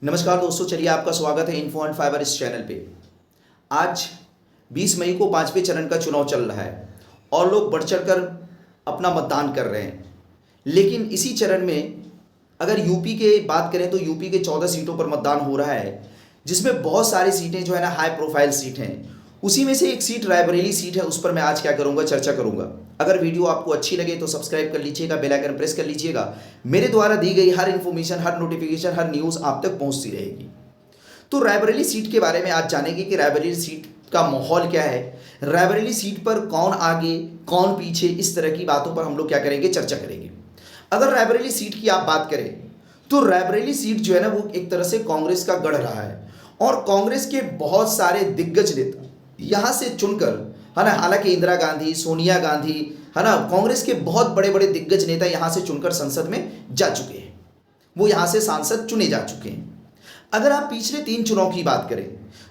नमस्कार दोस्तों, चलिए आपका स्वागत है इन्फो एंड फाइबर इस चैनल पे। आज 20 मई को पांचवें चरण का चुनाव चल रहा है और लोग बढ़ चढ़कर अपना मतदान कर रहे हैं। लेकिन इसी चरण में अगर यूपी के बात करें तो यूपी के 14 सीटों पर मतदान हो रहा है, जिसमें बहुत सारी सीटें जो है ना हाई प्रोफाइल सीट हैं। उसी में से एक सीट रायबरेली सीट है, उस पर मैं आज क्या करूंगा, चर्चा करूंगा। अगर वीडियो आपको अच्छी लगे तो सब्सक्राइब कर लीजिएगा, बेल आइकन प्रेस कर लीजिएगा। मेरे द्वारा दी गई हर इन्फॉर्मेशन, हर नोटिफिकेशन, हर न्यूज़ आप तक पहुंचती रहेगी। तो रायबरेली सीट के बारे में आज जानेंगे कि रायबरेली सीट का माहौल क्या है, रायबरेली सीट पर कौन आगे कौन पीछे, इस तरह की बातों पर हम लोग क्या करेंगे, चर्चा करेंगे। अगर रायबरेली सीट की आप बात करें तो रायबरेली सीट जो है ना वो एक तरह से कांग्रेस का गढ़ रहा है और कांग्रेस के बहुत सारे दिग्गज नेता यहाँ से चुनकर, है ना, हालांकि इंदिरा गांधी, सोनिया गांधी, है ना, कांग्रेस के बहुत बड़े बड़े दिग्गज नेता यहाँ से चुनकर संसद में जा चुके हैं, वो यहाँ से सांसद चुने जा चुके हैं। अगर आप पिछले 3 चुनाव की बात करें,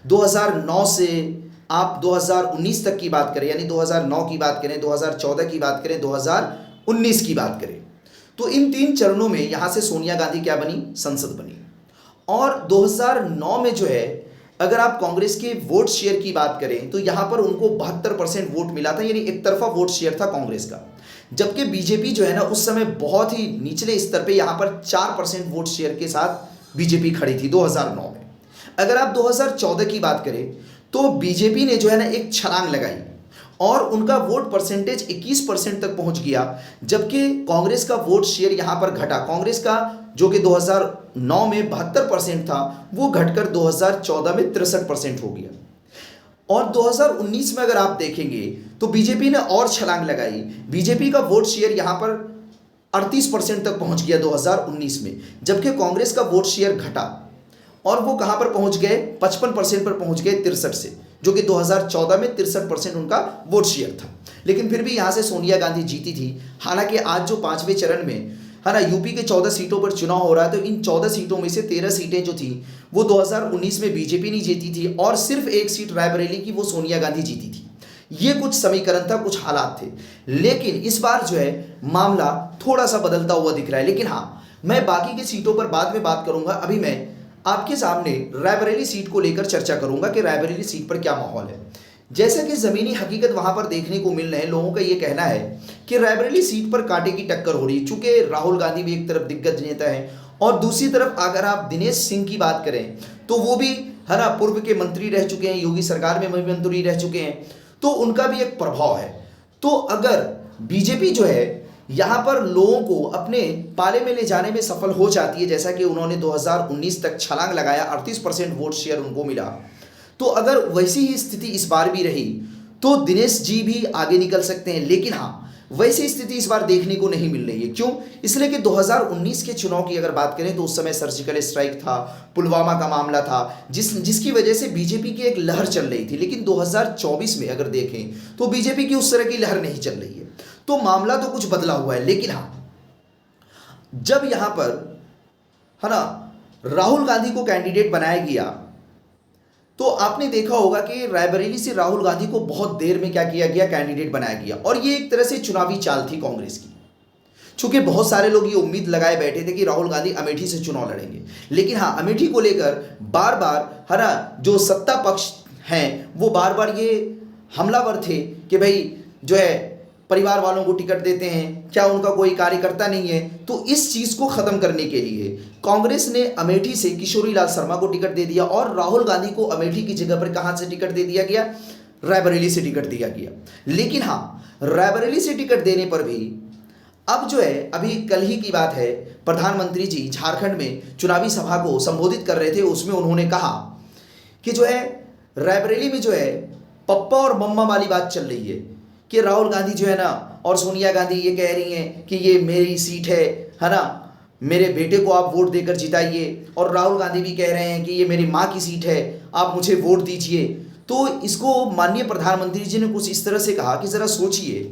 2009 से आप 2019 तक की बात करें, यानी 2009 की बात करें, 2014 की बात करें, 2019 की बात करें, तो इन 3 चरणों में यहाँ से सोनिया गांधी क्या बनी, संसद बनी। और 2009 में जो है, अगर आप कांग्रेस के वोट शेयर की बात करें तो यहाँ पर उनको 72% वोट मिला था, यानी एक तरफा वोट शेयर था कांग्रेस का। जबकि बीजेपी जो है ना उस समय बहुत ही निचले स्तर पे यहाँ पर 4% वोट शेयर के साथ बीजेपी खड़ी थी 2009 में। अगर आप 2014 की बात करें तो बीजेपी ने जो है ना एक छलांग लगाई और उनका वोट परसेंटेज 21% तक पहुंच गया, जबकि कांग्रेस का वोट शेयर यहां पर घटा। कांग्रेस का जो कि 2009 में 72% था, वो घटकर 2014 में 63% हो गया। और 2019 में अगर आप देखेंगे तो बीजेपी ने और छलांग लगाई, बीजेपी का वोट शेयर यहां पर 38% तक पहुंच गया 2019 में, जबकि कांग्रेस का वोट शेयर घटा और वो कहां पर पहुंच गए, 55% पर पहुंच गए 63 से, जो कि 2014 में 63% उनका वोट शेयर था। लेकिन फिर भी यहां से सोनिया गांधी जीती थी। हालांकि आज जो 5वें चरण में, है ना, यूपी के 14 सीटों पर चुनाव हो रहा है, तो इन 14 सीटों में से 13 सीटें जो थी वो 2019 में बीजेपी ने जीती थी और सिर्फ एक सीट रायबरेली की वो सोनिया गांधी जीती थी। ये कुछ समीकरण था, कुछ हालात थे। लेकिन इस बार जो है मामला थोड़ा सा बदलता हुआ दिख रहा है। लेकिन हाँ, मैं बाकी की सीटों पर बाद में बात करूंगा। अभी मैं आपके सामने रायबरेली सीट को लेकर चर्चा करूंगा कि रायबरेली सीट पर क्या माहौल है। जैसा कि जमीनी हकीकत वहां पर देखने को मिल रहे हैं, लोगों का ये कहना है कि रायबरेली सीट पर कांटे की टक्कर हो रही है, चूंकि राहुल गांधी भी एक तरफ दिग्गज नेता है और दूसरी तरफ अगर आप दिनेश सिंह की बात करें तो वो भी, है ना, पूर्व के मंत्री रह चुके हैं, योगी सरकार में मंत्री रह चुके हैं, तो उनका भी एक प्रभाव है। तो अगर बीजेपी जो है यहाँ पर लोगों को अपने पाले में ले जाने में सफल हो जाती है, जैसा कि उन्होंने 2019 तक छलांग लगाया, 38% वोट शेयर उनको मिला, तो अगर वैसी ही स्थिति इस बार भी रही तो दिनेश जी भी आगे निकल सकते हैं। लेकिन हाँ, वैसी स्थिति इस बार देखने को नहीं मिल रही है। क्यों? इसलिए कि 2019 के चुनाव की अगर बात करें तो उस समय सर्जिकल स्ट्राइक था, पुलवामा का मामला था, जिसकी वजह से बीजेपी की एक लहर चल रही थी। लेकिन 2024 में अगर देखें तो बीजेपी की उस तरह की लहर नहीं चल रही है। तो मामला तो कुछ बदला हुआ है। लेकिन हाँ, जब यहां पर, है ना, राहुल गांधी को कैंडिडेट बनाया गया तो आपने देखा होगा कि रायबरेली से राहुल गांधी को बहुत देर में क्या किया गया, कैंडिडेट बनाया गया। और ये एक तरह से चुनावी चाल थी कांग्रेस की, चूंकि बहुत सारे लोग ये उम्मीद लगाए बैठे थे कि राहुल गांधी अमेठी से चुनाव लड़ेंगे। लेकिन हाँ, अमेठी को लेकर बार बार, है ना, जो सत्ता पक्ष हैं वो बार बार ये हमलावर थे कि भाई जो है परिवार वालों को टिकट देते हैं, क्या उनका कोई कार्यकर्ता नहीं है। तो इस चीज को खत्म करने के लिए कांग्रेस ने अमेठी से किशोरीलाल शर्मा को टिकट दे दिया और राहुल गांधी को अमेठी की जगह पर कहां से टिकट दे दिया गया, रायबरेली से टिकट दिया गया। लेकिन हाँ, रायबरेली से टिकट देने पर भी अब जो है, अभी कल ही की बात है, प्रधानमंत्री जी झारखंड में चुनावी सभा को संबोधित कर रहे थे। उसमें उन्होंने कहा कि जो है रायबरेली में जो है पप्पा और मम्मा वाली बात चल रही है कि राहुल गांधी जो है ना और सोनिया गांधी ये कह रही हैं कि ये मेरी सीट है ना, मेरे बेटे को आप वोट देकर जिताइए, और राहुल गांधी भी कह रहे हैं कि ये मेरी माँ की सीट है, आप मुझे वोट दीजिए। तो इसको माननीय प्रधानमंत्री जी ने कुछ इस तरह से कहा कि ज़रा सोचिए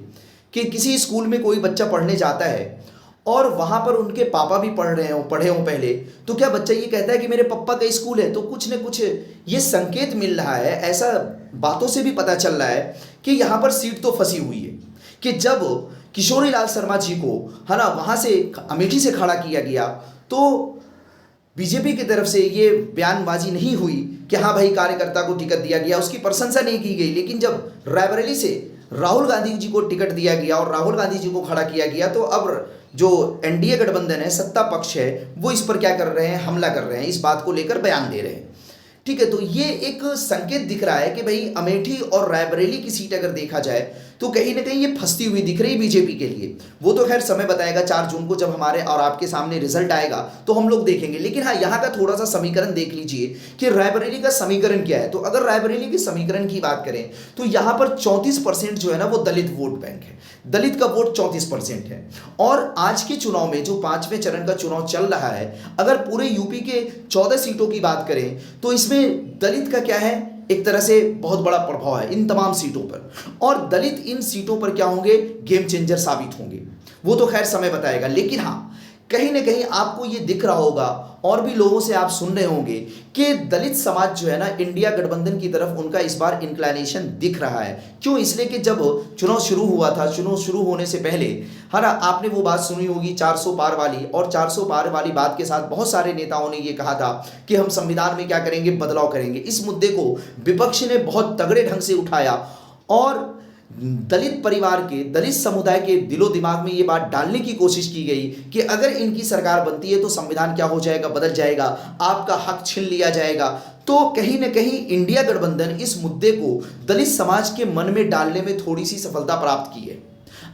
कि किसी स्कूल में कोई बच्चा पढ़ने जाता है और वहाँ पर उनके पापा भी पढ़े हों पहले, तो क्या बच्चा ये कहता है कि मेरे पापा का स्कूल है? तो कुछ न कुछ ये संकेत मिल रहा है, ऐसा बातों से भी पता चल रहा है कि यहाँ पर सीट तो फंसी हुई है। कि जब किशोरीलाल शर्मा जी को, है ना, वहाँ से अमेठी से खड़ा किया गया तो बीजेपी की तरफ से ये बयानबाजी नहीं हुई कि हाँ भाई कार्यकर्ता को टिकट दिया गया, उसकी प्रशंसा नहीं की गई। लेकिन जब रायबरेली से राहुल गांधी जी को टिकट दिया गया और राहुल गांधी जी को खड़ा किया गया, तो अब जो एनडीए गठबंधन है, सत्ता पक्ष है, वो इस पर क्या कर रहे हैं, हमला कर रहे हैं, इस बात को लेकर बयान दे रहे हैं। ठीक है, तो ये एक संकेत दिख रहा है कि भाई अमेठी और रायबरेली की सीट अगर देखा जाए तो कहीं ना कहीं ये फंसती हुई दिख रही बीजेपी के लिए। वो तो खैर समय बताएगा, 4 जून को जब हमारे और आपके सामने रिजल्ट आएगा तो हम लोग देखेंगे। लेकिन हाँ, यहाँ का थोड़ा सा समीकरण देख लीजिए कि रायबरेली का समीकरण क्या है। तो अगर रायबरेली के समीकरण की बात करें तो यहाँ पर 34% जो है ना वो दलित वोट बैंक है, दलित का वोट 34% है। और आज के चुनाव में जो 5वें चरण का चुनाव चल रहा है, अगर पूरे यूपी के 14 सीटों की बात करें तो इसमें दलित का क्या है, एक तरह से बहुत बड़ा प्रभाव है इन तमाम सीटों पर। और दलित इन सीटों पर क्या होंगे, गेम चेंजर साबित होंगे। वो तो खैर समय बताएगा। लेकिन हाँ, कहीं ना कहीं आपको ये दिख रहा होगा और भी लोगों से आप सुन रहे होंगे कि दलित समाज जो है ना इंडिया गठबंधन की तरफ उनका इस बार इंक्लाइनेशन दिख रहा है। क्यों? इसलिए कि जब चुनाव शुरू हुआ था, चुनाव शुरू होने से पहले है ना, आपने वो बात सुनी होगी 400 पार वाली, और 400 पार वाली बात के साथ बहुत सारे नेताओं ने ये कहा था कि हम संविधान में क्या करेंगे, बदलाव करेंगे। इस मुद्दे को विपक्ष ने बहुत तगड़े ढंग से उठाया और दलित परिवार के, दलित समुदाय के दिलो दिमाग में ये बात डालने की कोशिश की गई कि अगर इनकी सरकार बनती है तो संविधान क्या हो जाएगा, बदल जाएगा, आपका हक छीन लिया जाएगा। तो कहीं ना कहीं इंडिया गठबंधन इस मुद्दे को दलित समाज के मन में डालने में थोड़ी सी सफलता प्राप्त की है।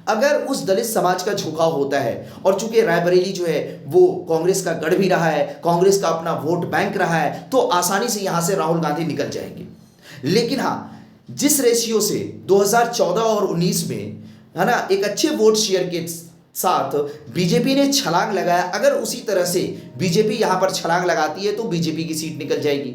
अगर उस दलित समाज का झुकाव होता है, और चूंकि रायबरेली जो है वो कांग्रेस का गढ़ भी रहा है, कांग्रेस का अपना वोट बैंक रहा है, तो आसानी से यहां से राहुल गांधी निकल जाएंगे। लेकिन हाँ, जिस रेशियो से 2014 और 19 में है ना एक अच्छे वोट शेयर के साथ बीजेपी ने छलांग लगाया, अगर उसी तरह से बीजेपी यहां पर छलांग लगाती है तो बीजेपी की सीट निकल जाएगी।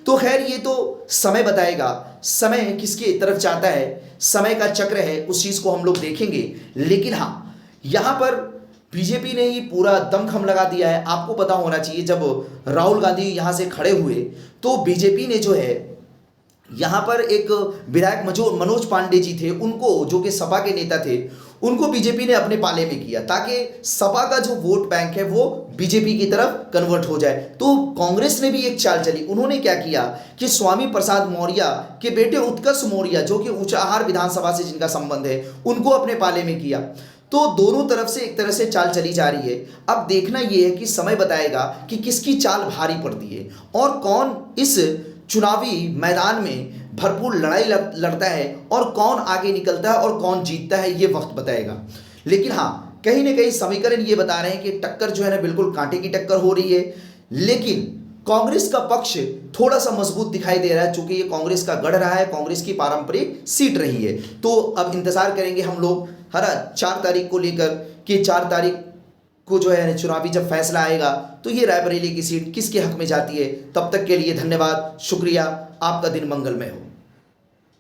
तो खैर ये तो समय बताएगा, समय किसकी तरफ जाता है, समय का चक्र है, उस चीज को हम लोग देखेंगे। लेकिन हाँ, यहां पर बीजेपी ने ही पूरा दमखम लगा दिया है। आपको पता होना चाहिए जब राहुल गांधी यहां से खड़े हुए तो बीजेपी ने जो है यहाँ पर एक विधायक मनोज पांडे जी थे, उनको, जो कि सपा के नेता थे, उनको बीजेपी ने अपने पाले में किया ताकि सपा का जो वोट बैंक है वो बीजेपी की तरफ कन्वर्ट हो जाए। तो कांग्रेस ने भी एक चाल चली। उन्होंने क्या किया कि स्वामी प्रसाद मौर्य के बेटे उत्कर्ष मौर्य, जो कि ऊंचाहार विधानसभा से जिनका संबंध है, उनको अपने पाले में किया। तो दोनों तरफ से एक तरह से चाल चली जा रही है। अब देखना यह है कि समय बताएगा कि किसकी चाल भारी पड़ती है और कौन इस चुनावी मैदान में भरपूर लड़ाई लड़ता है और कौन आगे निकलता है और कौन जीतता है, ये वक्त बताएगा। लेकिन हाँ, कहीं ना कहीं समीकरण ये बता रहे हैं कि टक्कर जो है ना बिल्कुल कांटे की टक्कर हो रही है। लेकिन कांग्रेस का पक्ष थोड़ा सा मजबूत दिखाई दे रहा है, चूंकि ये कांग्रेस का गढ़ रहा है, कांग्रेस की पारंपरिक सीट रही है। तो अब इंतजार करेंगे हम लोग है ना 4 तारीख को लेकर कि 4 तारीख को जो है चुनावी जब फैसला आएगा तो ये रायबरेली की सीट किसके हक में जाती है। तब तक के लिए धन्यवाद, शुक्रिया, आपका दिन मंगलमय हो।